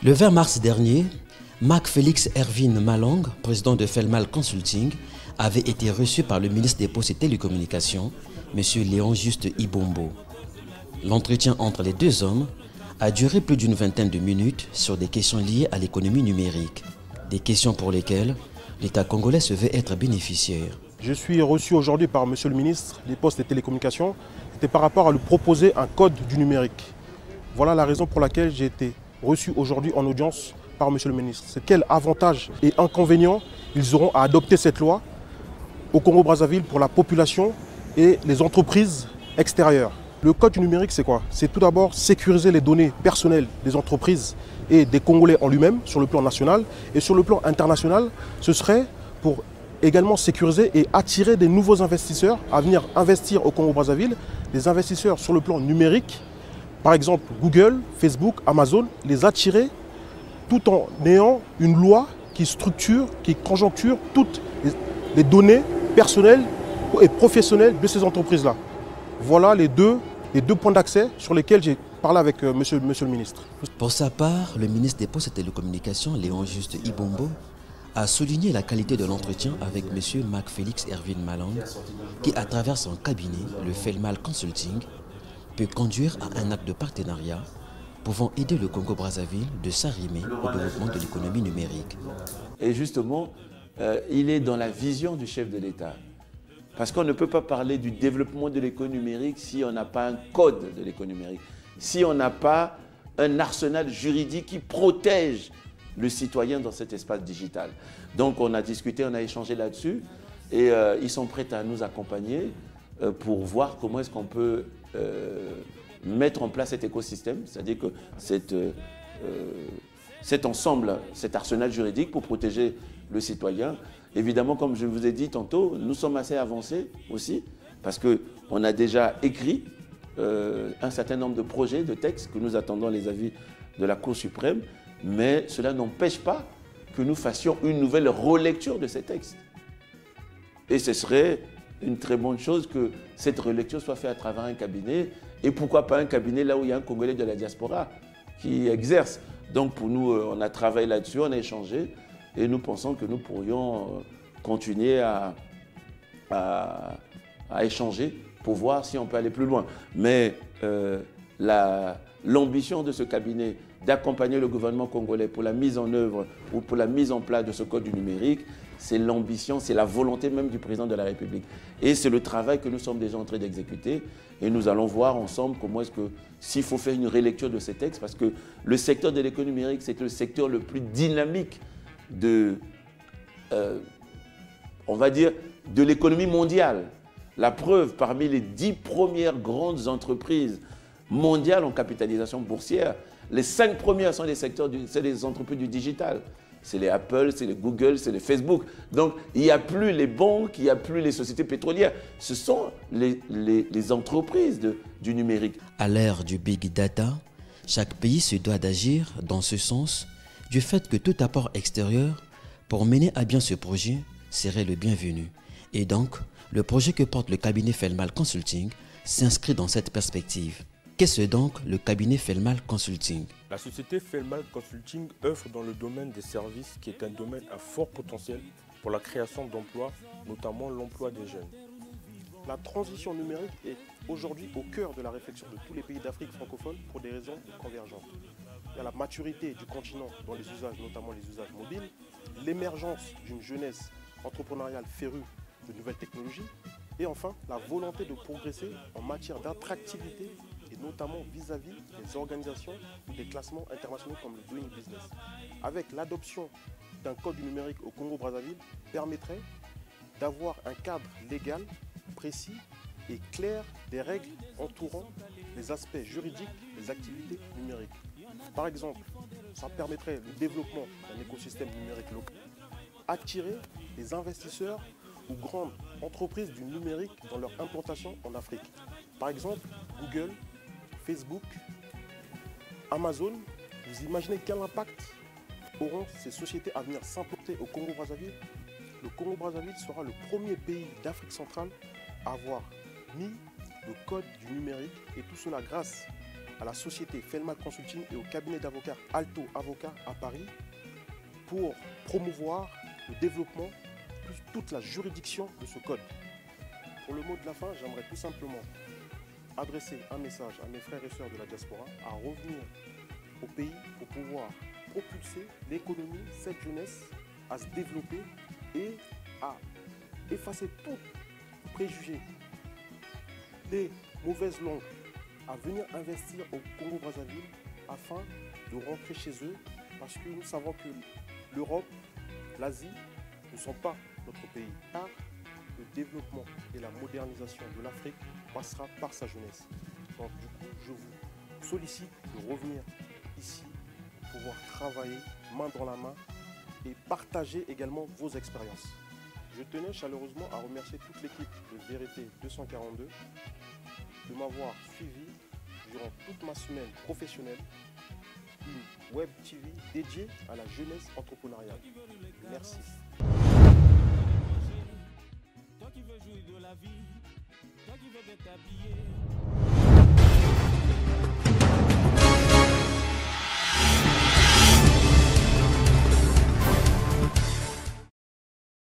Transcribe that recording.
Le 20 mars dernier, Marc Félix Ervin Malong, président de Felmal Consulting, avait été reçu par le ministre des Postes et Télécommunications, M. Léon Juste Ibombo. L'entretien entre les deux hommes a duré plus d'une vingtaine de minutes sur des questions liées à l'économie numérique, des questions pour lesquelles l'État congolais se veut être bénéficiaire. Je suis reçu aujourd'hui par M. le ministre des Postes et Télécommunications. C'était par rapport à lui proposer un code du numérique. Voilà la raison pour laquelle j'ai été reçu aujourd'hui en audience par M. le ministre. C'est quels avantages et inconvénients ils auront à adopter cette loi au Congo-Brazzaville pour la population et les entreprises extérieures. Le code du numérique, c'est quoi? C'est tout d'abord sécuriser les données personnelles des entreprises et des Congolais en lui-même sur le plan national. Et sur le plan international, ce serait pour également sécuriser et attirer des nouveaux investisseurs à venir investir au Congo-Brazzaville, des investisseurs sur le plan numérique, par exemple Google, Facebook, Amazon, les attirer tout en ayant une loi qui structure, qui conjoncture toutes les données personnelles et professionnelles de ces entreprises-là. Voilà les deux points d'accès sur lesquels j'ai parlé avec monsieur le ministre. Pour sa part, le ministre des Postes et Télécommunications, Léon Juste Ibombo, a souligné la qualité de l'entretien avec M. Marc Félix Ervin Malong, qui, à travers son cabinet, le Felmal Consulting, peut conduire à un acte de partenariat pouvant aider le Congo-Brazzaville de s'arrimer au développement de l'économie numérique. Et justement, il est dans la vision du chef de l'État. Parce qu'on ne peut pas parler du développement de l'économie numérique si on n'a pas un code de l'économie numérique, si on n'a pas un arsenal juridique qui protège le citoyen dans cet espace digital. Donc on a discuté, on a échangé là-dessus et ils sont prêts à nous accompagner pour voir comment est-ce qu'on peut mettre en place cet écosystème, c'est-à-dire que cet ensemble, cet arsenal juridique pour protéger le citoyen. Évidemment, comme je vous ai dit tantôt, nous sommes assez avancés aussi parce qu'on a déjà écrit un certain nombre de projets, de textes que nous attendons les avis de la Cour suprême, mais cela n'empêche pas que nous fassions une nouvelle relecture de ces textes. Et ce serait une très bonne chose que cette relecture soit faite à travers un cabinet, et pourquoi pas un cabinet là où il y a un Congolais de la diaspora qui exerce. Donc pour nous, on a travaillé là-dessus, on a échangé, et nous pensons que nous pourrions continuer à échanger pour voir si on peut aller plus loin. Mais l'ambition de ce cabinet d'accompagner le gouvernement congolais pour la mise en œuvre ou pour la mise en place de ce code du numérique, c'est l'ambition, c'est la volonté même du président de la République. Et c'est le travail que nous sommes déjà en train d'exécuter. Et nous allons voir ensemble comment est-ce que, s'il faut faire une relecture de ces textes, parce que le secteur de l'économie numérique, c'est le secteur le plus dynamique on va dire, de l'économie mondiale. La preuve, parmi les 10 premières grandes entreprises mondiales en capitalisation boursière, les 5 premières sont c'est les entreprises du digital. C'est les Apple, c'est les Google, c'est les Facebook. Donc, il n'y a plus les banques, il n'y a plus les sociétés pétrolières. Ce sont les entreprises du numérique. À l'ère du big data, chaque pays se doit d'agir dans ce sens du fait que tout apport extérieur pour mener à bien ce projet serait le bienvenu. Et donc, le projet que porte le cabinet Felmal Consulting s'inscrit dans cette perspective. Qu'est-ce donc le cabinet Felmal Consulting? La société Felmal Consulting œuvre dans le domaine des services qui est un domaine à fort potentiel pour la création d'emplois, notamment l'emploi des jeunes. La transition numérique est aujourd'hui au cœur de la réflexion de tous les pays d'Afrique francophone pour des raisons convergentes. Il y a la maturité du continent dans les usages, notamment les usages mobiles, l'émergence d'une jeunesse entrepreneuriale férue de nouvelles technologies et enfin la volonté de progresser en matière d'attractivité et notamment vis-à-vis des organisations ou des classements internationaux comme le Doing Business. Avec l'adoption d'un code du numérique au Congo-Brazzaville permettrait d'avoir un cadre légal précis et clair des règles entourant les aspects juridiques des activités numériques. Par exemple, ça permettrait le développement d'un écosystème numérique local, attirer des investisseurs ou grandes entreprises du numérique dans leur implantation en Afrique. Par exemple, Google, Facebook, Amazon, vous imaginez quel impact auront ces sociétés à venir s'implanter au Congo-Brazzaville? Le Congo-Brazzaville sera le premier pays d'Afrique centrale à avoir mis le code du numérique et tout cela grâce à la société Felmal Consulting et au cabinet d'avocats Alto Avocat à Paris pour promouvoir le développement de toute la juridiction de ce code. Pour le mot de la fin, j'aimerais tout simplement adresser un message à mes frères et sœurs de la diaspora à revenir au pays pour pouvoir propulser l'économie, cette jeunesse, à se développer et à effacer tout préjugé, les mauvaises langues, à venir investir au Congo-Brazzaville afin de rentrer chez eux parce que nous savons que l'Europe, l'Asie ne sont pas notre pays. Car le développement et la modernisation de l'Afrique passera par sa jeunesse. Donc du coup, je vous sollicite de revenir ici, pouvoir travailler main dans la main et partager également vos expériences. Je tenais chaleureusement à remercier toute l'équipe de Vérité 242 de m'avoir suivi durant toute ma semaine professionnelle, une web TV dédiée à la jeunesse entrepreneuriale. Merci. Toi qui veux jouir de la vie, toi qui veux bien t'habiller.